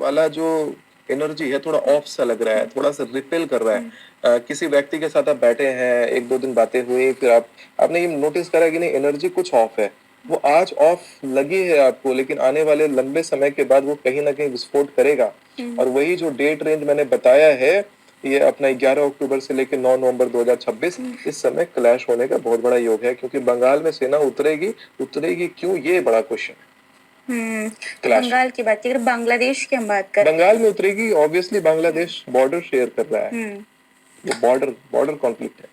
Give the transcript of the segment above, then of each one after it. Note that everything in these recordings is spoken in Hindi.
वाला जो एनर्जी है थोड़ा ऑफ सा लग रहा है, थोड़ा सा रिपेल कर रहा है। किसी व्यक्ति के साथ आप बैठे हैं, एक दो दिन बातें हुई, फिर आपने ये नोटिस करा कि नहीं एनर्जी कुछ ऑफ है। वो आज ऑफ लगी है आपको, लेकिन आने वाले लंबे समय के बाद वो कहीं ना कहीं विस्फोट करेगा। और वही जो डेट रेंज मैंने बताया है, ये अपना 11 अक्टूबर से लेकर 9 नवंबर 2026, इस समय क्लैश होने का बहुत बड़ा योग है, क्योंकि बंगाल में सेना उतरेगी। उतरेगी क्यों, ये बड़ा क्वेश्चन है। तो बंगाल की बात अगर बांग्लादेश की हम बात करें, बंगाल में उतरेगी ऑब्वियसली। बांग्लादेश बॉर्डर शेयर कर रहा है, ये बॉर्डर बॉर्डर कॉन्फ्लिक्ट है।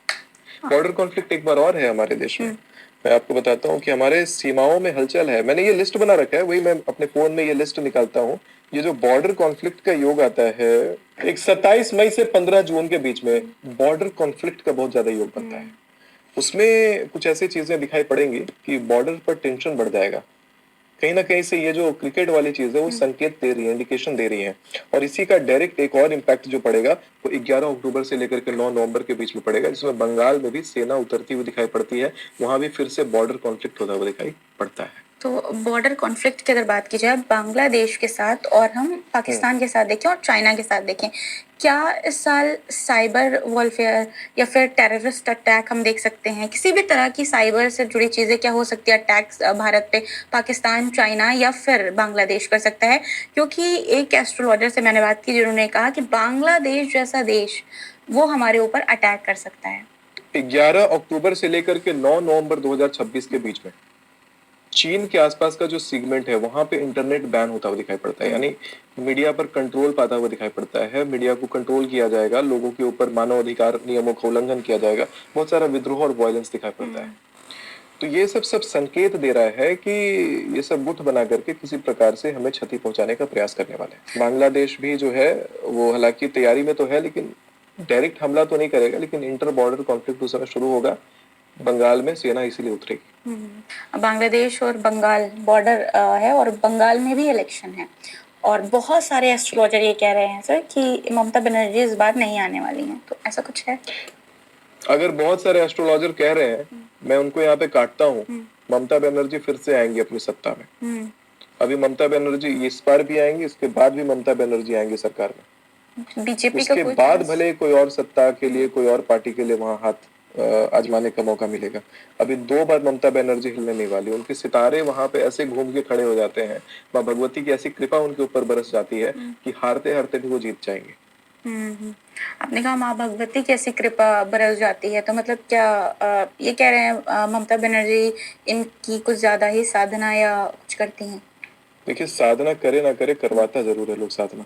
बॉर्डर कॉन्फ्लिक्ट एक बार और है हमारे देश में। मैं आपको बताता हूँ कि हमारे सीमाओं में हलचल है। मैंने ये लिस्ट बना रखा है, वही मैं अपने फोन में ये लिस्ट निकालता हूँ। ये जो बॉर्डर कॉन्फ्लिक्ट का योग आता है, एक 27 मई से 15 जून के बीच में बॉर्डर कॉन्फ्लिक्ट का बहुत ज्यादा योग बनता है। उसमें कुछ ऐसी चीजें दिखाई पड़ेंगी कि बॉर्डर पर टेंशन बढ़ जाएगा। कहीं ना कहीं से ये जो क्रिकेट वाली चीज है वो संकेत दे रही है, इंडिकेशन दे रही है। और इसी का डायरेक्ट एक और इम्पैक्ट जो पड़ेगा वो 11 अक्टूबर से लेकर के 9 नवंबर के बीच में पड़ेगा, जिसमें बंगाल में भी सेना उतरती हुई दिखाई पड़ती है। वहां भी फिर से बॉर्डर कॉन्फ्लिक्ट होता हुआ दिखाई पड़ता है। तो बॉर्डर कॉन्फ्लिक्ट की अगर बात की जाए बांग्लादेश के साथ और हम पाकिस्तान के साथ देखें और चाइना के साथ देखें, क्या इस साल साइबर वॉरफेयर या फिर टेररिस्ट अटैक हम देख सकते हैं? किसी भी तरह की साइबर से जुड़ी चीजें क्या हो सकती है अटैक्स भारत पे पाकिस्तान, चाइना या फिर बांग्लादेश कर सकता है? क्योंकि एक एस्ट्रोलॉजर से मैंने बात की जिन्होंने कहा कि बांग्लादेश जैसा देश वो हमारे ऊपर अटैक कर सकता है। 11 अक्टूबर से लेकर के 9 नवंबर 2026 के बीच में चीन के आसपास का जो सेगमेंट है वहां पे इंटरनेट बैन होता हुआ दिखाई पड़ता है, यानी मीडिया पर कंट्रोल पाता हुआ दिखाई पड़ता है। मीडिया को कंट्रोल किया जाएगा, लोगों के ऊपर मानव अधिकार नियमों का उल्लंघन किया जाएगा, बहुत सारा विद्रोह और वायलेंस दिखाई पड़ता है। तो ये सब संकेत दे रहा है कि ये सब गुट बना करके किसी प्रकार से हमें क्षति पहुंचाने का प्रयास करने वाले हैं। बांग्लादेश भी जो है वो हालांकि तैयारी में तो है, लेकिन डायरेक्ट हमला तो नहीं करेगा, लेकिन इंटर बॉर्डर कॉन्फ्लिक्ट उस समय शुरू होगा। बंगाल में सेना इसीलिए उतरेगी। बांग्लादेश और बंगाल बॉर्डर है और बंगाल में भी इलेक्शन है और बहुत सारे एस्ट्रोलॉजर ये कह रहे हैं सर कि ममता बनर्जी इस बार नहीं आने वाली हैं, तो ऐसा कुछ है? अगर बहुत सारे एस्ट्रोलॉजर कह रहे हैं, मैं उनको यहाँ पे काटता हूँ। ममता बनर्जी फिर से आएंगी अपनी सत्ता में। अभी ममता बनर्जी इस बार भी आएंगी, इसके बाद भी ममता बनर्जी आएंगी सरकार में। बीजेपी उसके बाद भले कोई और सत्ता के लिए, कोई और पार्टी के लिए वहां हाथ आजमाने का मौका मिलेगा। अभी 2 बार ममता बनर्जी हिलने नहीं वाली। उनके सितारे वहां पे ऐसे घूम के खड़े हो जाते हैं, माँ भगवती की ऐसी कृपा उनके ऊपर बरस जाती है कि हारते हारते भी वो जीत जाएंगे। आपने कहा माँ भगवती की ऐसी कृपा बरस जाती है, तो मतलब क्या ये कह रहे हैं ममता बनर्जी इनकी कुछ ज्यादा ही साधना या कुछ करती हैं? देखिए, साधना करे ना करे, करवाता जरूर है लोग साधना।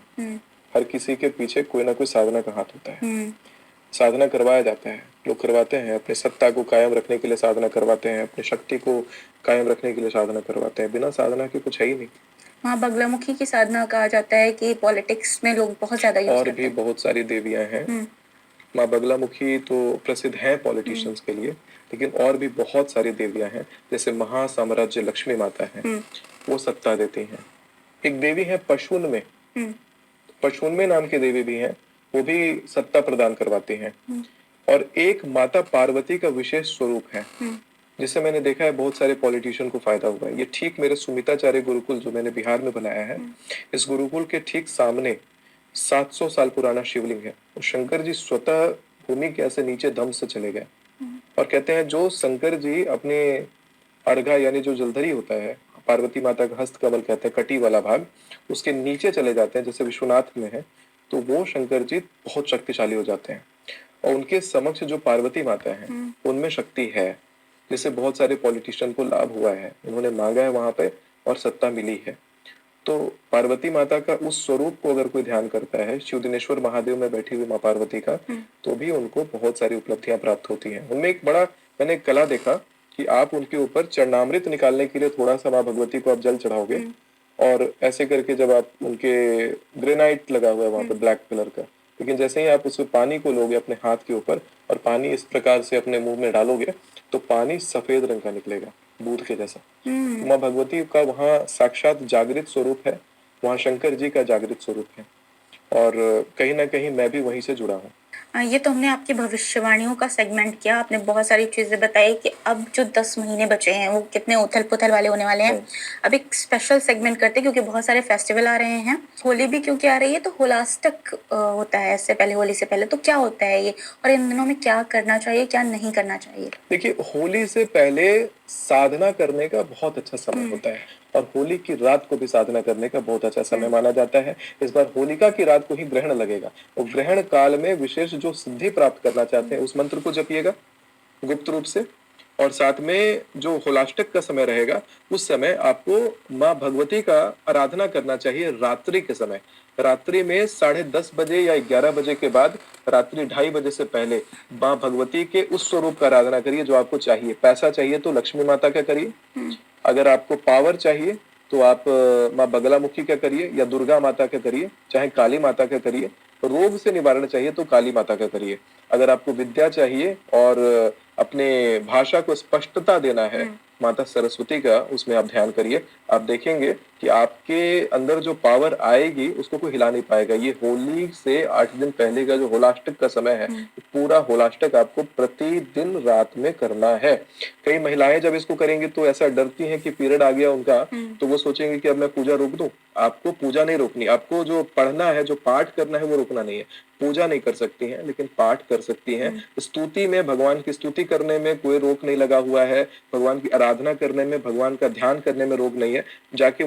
हर किसी के पीछे कोई ना कोई साधना का हाथ होता है। साधना करवाया जाता है, लोग करवाते हैं। अपनी सत्ता को कायम रखने के लिए साधना करवाते हैं, अपनी शक्ति को कायम रखने के लिए साधना करवाते हैं। बिना साधना के कुछ है ही नहीं। माँ बगलामुखी की साधना कहा जाता है कि पॉलिटिक्स में लोग बहुत ज्यादा यूज और भी बहुत सारी देवियां हैं। माँ बगलामुखी तो प्रसिद्ध है पॉलिटिशियंस के लिए, लेकिन और भी बहुत सारी देवियां हैं। जैसे महासाम्राज्य लक्ष्मी माता है, वो सत्ता देती हैं। एक देवी है पशुन में नाम की देवी भी है, वो भी सत्ता प्रदान करवाती हैं। और एक माता पार्वती का विशेष स्वरूप है, जिससे मैंने देखा है बहुत सारे पॉलिटिशियन को फायदा हुआ है। ये ठीक मेरे सुमिताचार्य गुरुकुल जो मैंने बिहार में बनाया है, इस गुरुकुल के ठीक सामने 700 साल पुराना शिवलिंग है। और शंकर जी स्वतः भूमि के ऐसे नीचे दम से चले गए और कहते हैं जो शंकर जी अपने अर्घा यानी जो जलधरी होता है, पार्वती माता का हस्त कमल कहते हैं, कटी वाला भाग, उसके नीचे चले जाते हैं जैसे विश्वनाथ में है, तो वो शंकर जी बहुत शक्तिशाली हो जाते हैं। और उनके समक्ष जो पार्वती माता है उनमें शक्ति है, जिससे बहुत सारे पॉलिटिशियन को लाभ हुआ है। उन्होंने मांगा है वहां पे और सत्ता मिली है। तो पार्वती माता का उस स्वरूप को अगर कोई ध्यान करता है, शिव दिनेश्वर महादेव में बैठी हुई माँ पार्वती का, तो भी उनको बहुत सारी उपलब्धियां प्राप्त होती हैं। उनमें एक बड़ा मैंने एक कला देखा कि आप उनके ऊपर चरणामृत निकालने के लिए थोड़ा सा माँ भगवती को आप जल चढ़ाओगे, और ऐसे करके जब आप उनके ग्रेनाइट लगा हुआ है वहां पे ब्लैक कलर का, लेकिन जैसे ही आप उस पानी को लोगे अपने हाथ के ऊपर और पानी इस प्रकार से अपने मुंह में डालोगे, तो पानी सफेद रंग का निकलेगा, दूध के जैसा। माँ भगवती का वहाँ साक्षात जागृत स्वरूप है, वहाँ शंकर जी का जागृत स्वरूप है, और कहीं ना कहीं मैं भी वहीं से जुड़ा हूँ। ये तो हमने आपकी भविष्यवाणियों का सेगमेंट किया, आपने बहुत सारी चीजें बताई कि अब जो 10 महीने बचे हैं वो कितने उथल पुथल वाले होने वाले हैं। अब एक स्पेशल सेगमेंट करते हैं क्योंकि बहुत सारे फेस्टिवल आ रहे हैं, होली भी क्योंकि आ रही है, तो होलाष्टक होता है इससे पहले, होली से पहले। तो क्या होता है ये, और इन दिनों में क्या करना चाहिए, क्या नहीं करना चाहिए? देखिए, होली से पहले साधना करने का बहुत अच्छा समय होता है और होली की रात को भी साधना करने का बहुत अच्छा समय माना जाता है। इस बार होलिका की रात को ही ग्रहण लगेगा और ग्रहण काल में विशेष जो सिद्धि प्राप्त करना चाहते हैं उस मंत्र को जपिएगा गुप्त रूप से। और साथ में जो होलाष्टक का समय रहेगा उस समय आपको माँ भगवती का आराधना करना चाहिए रात्रि के समय। रात्रि में 10:30 बजे या 11 बजे के बाद, रात्रि 2:30 से पहले माँ भगवती के उस स्वरूप का आराधना करिए जो आपको चाहिए। पैसा चाहिए तो लक्ष्मी माता का करिए, अगर आपको पावर चाहिए तो आप माँ बगलामुखी का करिए या दुर्गा माता का करिए, चाहे काली माता का करिए। रोग से निवारण चाहिए तो काली माता का करिए। अगर आपको विद्या चाहिए और अपने भाषा को स्पष्टता देना है, माता सरस्वती का उसमें आप ध्यान करिए। आप देखेंगे कि आपके अंदर जो पावर आएगी उसको कोई हिला नहीं पाएगा। ये होली से 8 दिन पहले का जो होलाष्टक का समय है, पूरा होलाष्टक आपको प्रतिदिन रात में करना है। कई महिलाएं जब इसको करेंगी तो ऐसा डरती हैं कि पीरियड आ गया उनका, तो वो सोचेंगे कि अब मैं पूजा रोक दूं। आपको पूजा नहीं रोकनी, आपको जो पढ़ना है, जो पाठ करना है वो रोकना नहीं है। पूजा नहीं कर सकती हैं लेकिन पाठ कर सकती हैं। स्तुति में, भगवान की स्तुति करने में कोई रोक नहीं लगा हुआ है। भगवान की आराधना करने में, भगवान का ध्यान करने में रोक नहीं है। जाके